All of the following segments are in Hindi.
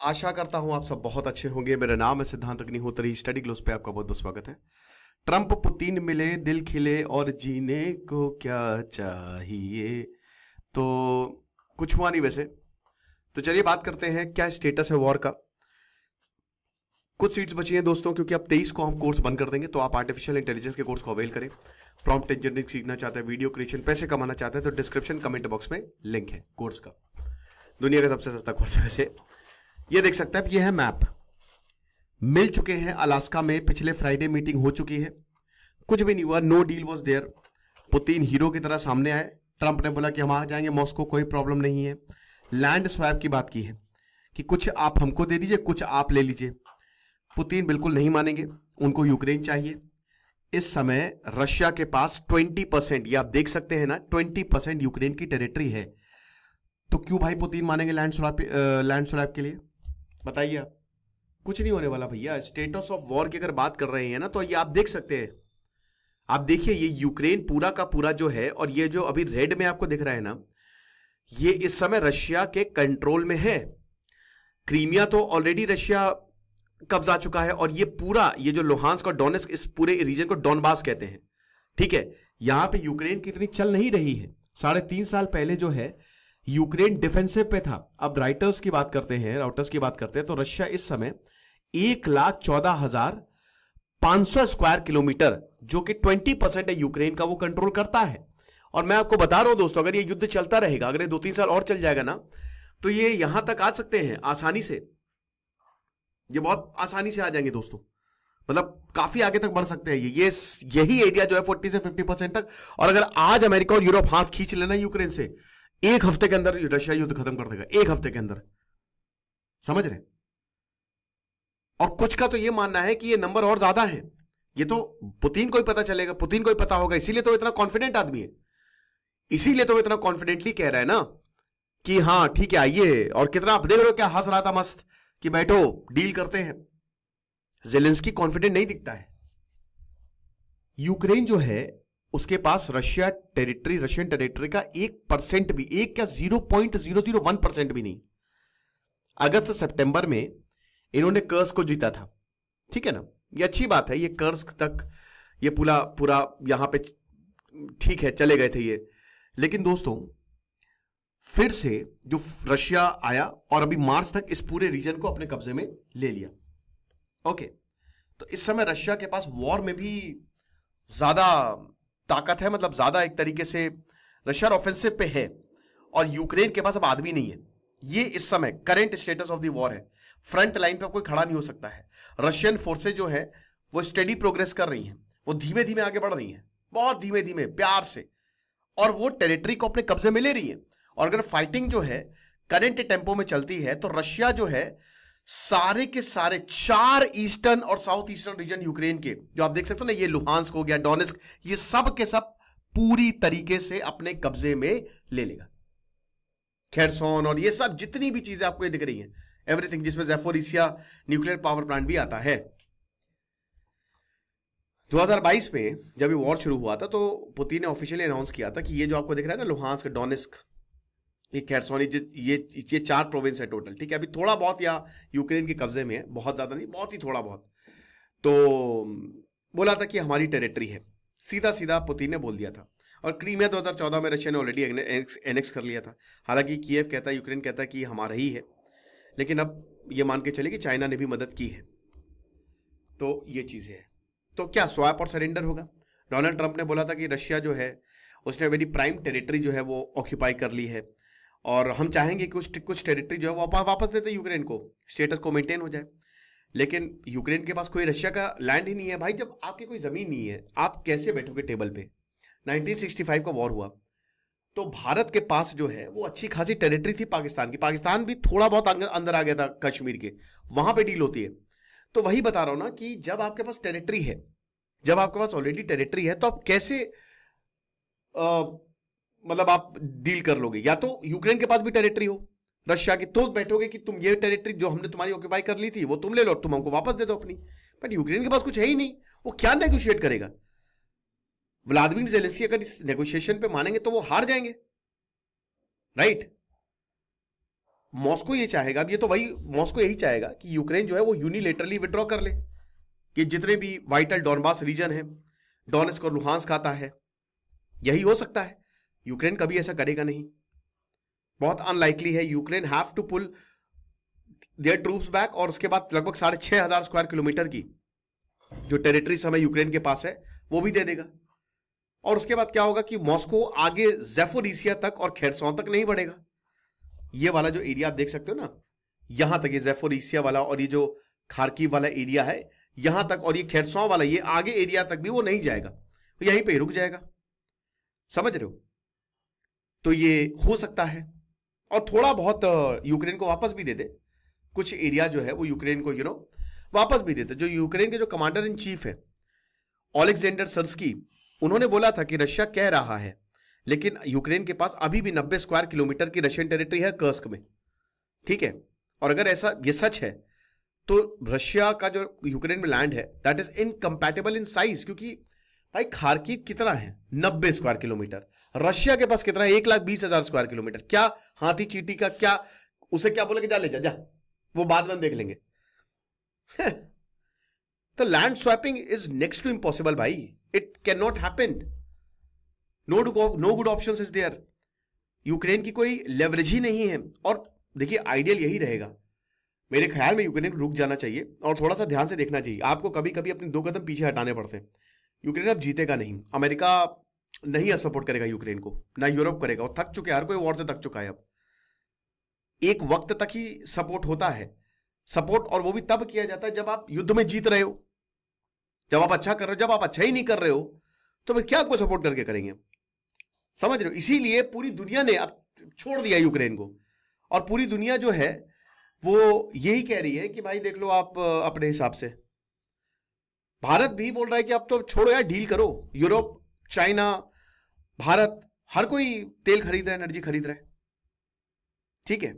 आशा करता हूं आप सब बहुत अच्छे होंगे। मेरा नाम है सिद्धांत अग्निहोत्री। स्टडी ग्लोस पे आपका बहुत बहुत स्वागत है। ट्रंप पुतिन मिले, दिल खिले और जीने को क्या चाहिए। तो कुछ हुआ नहीं वैसे। तो चलिए बात करते हैं क्या स्टेटस है वॉर का। कुछ सीट्स बची हैं दोस्तों, क्योंकि अब 23 को हम कोर्स बंद कर देंगे। तो आप आर्टिफिशियल इंटेलिजेंस के कोर्स को अवेल करें। प्रॉम्प्ट इंजीनियरिंग सीखना चाहते हैं, वीडियो क्रिएशन, पैसे कमाना चाहते हैं, तो डिस्क्रिप्शन कमेंट बॉक्स में लिंक है कोर्स का। दुनिया का सबसे सस्ता कोर्स है वैसे। ये देख सकते हैं, ये है मैप। मिल चुके हैं अलास्का में, पिछले फ्राइडे मीटिंग हो चुकी है, कुछ भी नहीं हुआ, no deal was there. Putin hero की तरह सामने आए। ट्रंप ने बोला कि हम आ जाएंगे मॉस्को, कोई प्रॉब्लम नहीं है। लैंड स्वैप की बात की है कि कुछ आप हमको दे दीजिए, कुछ आप ले लीजिए। पुतिन बिल्कुल नहीं मानेंगे, उनको यूक्रेन चाहिए। इस समय रशिया के पास 20%, ये आप देख सकते हैं ना, 20% यूक्रेन की टेरिटरी है। तो क्यों भाई पुतिन मानेंगे लैंड स्वैप के लिए? बताइए आप। कुछ नहीं होने वाला भैया। स्टेटस ऑफ वॉर की अगर बात कर रहे हैं ना, तो ये आप देख सकते हैं। आप देखिए, ये यूक्रेन पूरा का पूरा जो है, और ये जो अभी रेड में आपको दिख रहा है ना, ये इस समय रशिया के कंट्रोल में है। क्रीमिया तो ऑलरेडी रशिया कब्जा चुका है, और ये पूरा ये जो लुहांस्क और डोनेस्क, इस पूरे रीजन को डॉनबास कहते हैं। ठीक है, यहां पे यूक्रेन की इतनी चल नहीं रही है। 3.5 साल पहले जो है यूक्रेन डिफेंसिव पे था। अब राउटर्स की बात करते हैं, तो रशिया इस समय 1,14,500 स्क्वायर किलोमीटर, जो कि 20% है यूक्रेन का, वो कंट्रोल करता है। और मैं आपको बता रहा हूं दोस्तों, अगर ये युद्ध चलता रहेगा, अगर ये 2-3 साल और चल जाएगा ना, तो ये यहां तक आ सकते हैं आसानी से। ये बहुत आसानी से आ जाएंगे दोस्तों, मतलब काफी आगे तक बढ़ सकते हैं ये यही एरिया जो है 40 से 50% तक। और अगर आज अमेरिका और यूरोप हाथ खींच लेना यूक्रेन से, 1 हफ्ते के अंदर रशिया युद्ध खत्म कर देगा, 1 हफ्ते के अंदर। समझ रहे? और कुछ का तो यह मानना है कि ये नंबर और ज्यादा है। ये तो पुतिन को ही पता चलेगा, पुतिन को ही पता होगा, इसीलिए तो इतना कॉन्फिडेंट आदमी है। इसीलिए तो इतना कॉन्फिडेंटली कह रहा है ना कि हाँ ठीक है आइए। और कितना आप देख रहे हो, क्या हंस रहा था मस्त कि बैठो डील करते हैं। जेलेंस्की कॉन्फिडेंट नहीं दिखता है। यूक्रेन जो है उसके पास रशियन टेरिटरी का 1% भी, 1 क्या 0.001% भी नहीं। अगस्त सितंबर में इन्होंने कर्स्क को जीता था। ठीक है ना, ये अच्छी बात है। ये कर्स्क तक ये पूरा यहां पे ठीक है चले गए थे ये। लेकिन दोस्तों फिर से जो रशिया आया और अभी मार्च तक इस पूरे रीजन को अपने कब्जे में ले लिया। ओके, तो इस समय रशिया के पास वॉर में भी ज्यादा ताकत है, मतलब ज्यादा एक तरीके से रशिया ऑफेंसिव पे है, और यूक्रेन के पास अब आदमी नहीं है। ये इस समय current status of the war है। फ्रंट लाइन पे कोई खड़ा नहीं हो सकता है। रशियन फोर्सेज जो है वो स्टेडी प्रोग्रेस कर रही हैं, वो धीमे धीमे आगे बढ़ रही हैं, बहुत धीमे धीमे प्यार से, और वो टेरिटरी को अपने कब्जे में ले रही है। और अगर फाइटिंग जो है करंट टेम्पो में चलती है, तो रशिया जो है सारे के सारे 4 ईस्टर्न और साउथ ईस्टर्न रीजन यूक्रेन के, जो आप देख सकते हो ना, ये लुहांस्क हो गया, डोनेस्क, ये सब के सब पूरी तरीके से अपने कब्जे में ले लेगा। खेरसोन और ये सब जितनी भी चीजें आपको ये दिख रही हैं, एवरीथिंग, जिसमें ज़ैपोरिसिया न्यूक्लियर पावर प्लांट भी आता है। 2022 में जब ये वॉर शुरू हुआ था, तो पुतिन ने ऑफिशियली अनाउंस किया था कि ये जो आपको दिख रहा है ना, लुहांस्क, डोनेस्क, ये खेरसोन, ये 4 प्रोविंस है टोटल। ठीक है, अभी थोड़ा बहुत यहाँ यूक्रेन के कब्जे में है, बहुत ज्यादा नहीं, बहुत ही थोड़ा बहुत। तो बोला था कि हमारी टेरिटरी है, सीधा सीधा पुतिन ने बोल दिया था। और क्रीमिया 2014 में रशिया ने ऑलरेडी एनेक्स कर लिया था। हालांकि कीव कहता है, यूक्रेन कहता है कि हमारा ही है, लेकिन अब ये मान के चले कि चाइना ने भी मदद की है। तो ये चीजें हैं। तो क्या स्वैप और सरेंडर होगा? डोनाल्ड ट्रंप ने बोला था कि रशिया जो है उसने मेरी प्राइम टेरिटरी जो है वो ऑक्यूपाई कर ली है, और हम चाहेंगे कि कुछ टेरिटरी जो है वो वापस देते यूक्रेन को, स्टेटस को मेंटेन हो जाए। लेकिन यूक्रेन के पास कोई रशिया का लैंड ही नहीं है भाई। जब आपकी कोई जमीन नहीं है, आप कैसे बैठोगे टेबल पे? 1965 का वॉर हुआ, तो भारत के पास जो है वो अच्छी खासी टेरिटरी थी पाकिस्तान की। पाकिस्तान भी थोड़ा बहुत अंदर आ गया था कश्मीर के, वहां पे डील होती है। तो वही बता रहा हूं ना कि जब आपके पास टेरिटरी है, जब आपके पास ऑलरेडी टेरिटरी है, तो आप कैसे मतलब आप डील कर लोगे? या तो यूक्रेन के पास भी टेरिटरी हो रशिया की, तो बैठोगे कि तुम ये टेरिटरी जो हमने तुम्हारी ऑक्यूपाई कर ली थी वो तुम ले लो, तुम हमको वापस दे दो अपनी। बट यूक्रेन के पास कुछ है ही नहीं, वो क्या नेगोशिएट करेगा? व्लादिमीर ज़ेलेंस्की अगर इस नेगोशिएशन पे मानेंगे तो वो हार जाएंगे, राइट? मॉस्को ये चाहेगा, अब ये तो वही मॉस्को यही चाहेगा कि यूक्रेन जो है वो यूनिलेटरली विड्रॉ कर ले, कि जितने भी वाइटल डॉनबास रीजन है, डोनेस्क और लुहांस्क आता है, यही हो सकता है। यूक्रेन कभी ऐसा करेगा नहीं, बहुत अनलाइकली है। Ukraine have to pull their troops back, और उसके बाद लगभग 6,500 स्क्वायर किलोमीटर की जो टेरिटरी समय यूक्रेन के पास है वो भी दे देगा। और उसके बाद क्या होगा कि मॉस्को आगे ज़ेफोरिसिया तक और खेरसॉन तक नहीं बढ़ेगा। ये वाला जो एरिया आप देख सकते हो ना, यहां तक, ये ज़ेफोरिसिया वाला और ये जो खार्किव वाला एरिया है यहां तक, और ये खेरसॉन वाला ये आगे एरिया तक भी वो नहीं जाएगा, तो यहीं पे रुक जाएगा। समझ रहे हो? तो ये हो सकता है। और थोड़ा बहुत यूक्रेन को वापस भी दे दे, कुछ एरिया जो है वो यूक्रेन को वापस भी देते। जो यूक्रेन के जो कमांडर इन चीफ है ओलेक्जेंडर सर्स्की, उन्होंने बोला था कि रशिया कह रहा है, लेकिन यूक्रेन के पास अभी भी 90 स्क्वायर किलोमीटर की रशियन टेरिटरी है कर्स्क में, ठीक है। और अगर ऐसा ये सच है तो रशिया का जो यूक्रेन में लैंड है that is incompatible in size, क्योंकि भाई खार्किव कितना है 90 स्क्वायर किलोमीटर, रशिया के पास कितना है 1,20,000 स्क्वायर किलोमीटर। क्या हाथी चींटी का क्या, उसे क्या बोले कि जा ले जा, वो बाद में हम देख लेंगे। तो land swapping is next to impossible भाई, it can not happen. No good options is there. Ukraine की कोई लेवरेज ही नहीं है। और देखिए आइडियल यही रहेगा, मेरे ख्याल में यूक्रेन को रुक जाना चाहिए और थोड़ा सा ध्यान से देखना चाहिए। आपको कभी कभी अपने 2 कदम पीछे हटाने पड़ते हैं। यूक्रेन अब जीतेगा नहीं, अमेरिका नहीं अब सपोर्ट करेगा यूक्रेन को, ना यूरोप करेगा, और थक चुके हैं, हर कोई वॉर से थक चुका है। अब एक वक्त तक ही सपोर्ट होता है, सपोर्ट, और वो भी तब किया जाता है जब आप युद्ध में जीत रहे हो, जब आप अच्छा कर रहे हो। जब आप अच्छा ही नहीं कर रहे हो तो फिर क्या आपको सपोर्ट करके करेंगे? समझ रहे हो? इसीलिए पूरी दुनिया ने अब छोड़ दिया यूक्रेन को, और पूरी दुनिया जो है वो यही कह रही है कि भाई देख लो आप अपने हिसाब से। भारत भी बोल रहा है कि अब तो छोड़ो यार, डील करो। यूरोप, चाइना, भारत, हर कोई तेल खरीद रहा है, एनर्जी खरीद रहा है, ठीक है।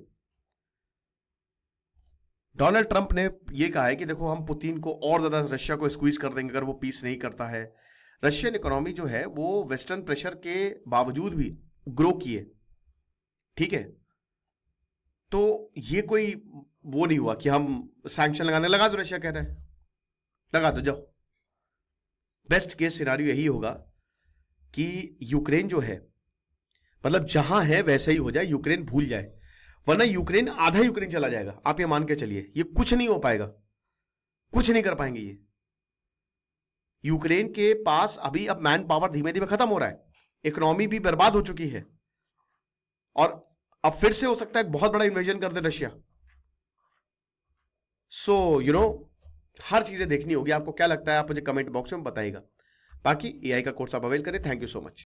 डोनाल्ड ट्रंप ने यह कहा है कि देखो हम पुतिन को और ज्यादा रशिया को स्क्वीज कर देंगे अगर वो पीस नहीं करता है। रशियन इकोनॉमी जो है वो वेस्टर्न प्रेशर के बावजूद भी ग्रो किए, ठीक है। तो ये कोई वो नहीं हुआ कि हम सैंक्शन लगाने, लगा दो, रशिया कह रहा है लगा दो, जाओ। बेस्ट केस सिनारियो यही होगा कि यूक्रेन जो है, मतलब जहां है वैसे ही हो जाए, यूक्रेन भूल जाए, वरना यूक्रेन, आधा यूक्रेन चला जाएगा। आप ये मान के चलिए, ये कुछ नहीं हो पाएगा, कुछ नहीं कर पाएंगे ये। यूक्रेन के पास अभी अब मैन पावर धीमे धीमे खत्म हो रहा है, इकोनॉमी भी बर्बाद हो चुकी है, और अब फिर से हो सकता है एक बहुत बड़ा इन्वेजन कर दे रशिया। सो हर चीजें देखनी होगी। आपको क्या लगता है आप मुझे कमेंट बॉक्स में बताइएगा। बाकी एआई का कोर्स आप अवेल करें। Thank you so much.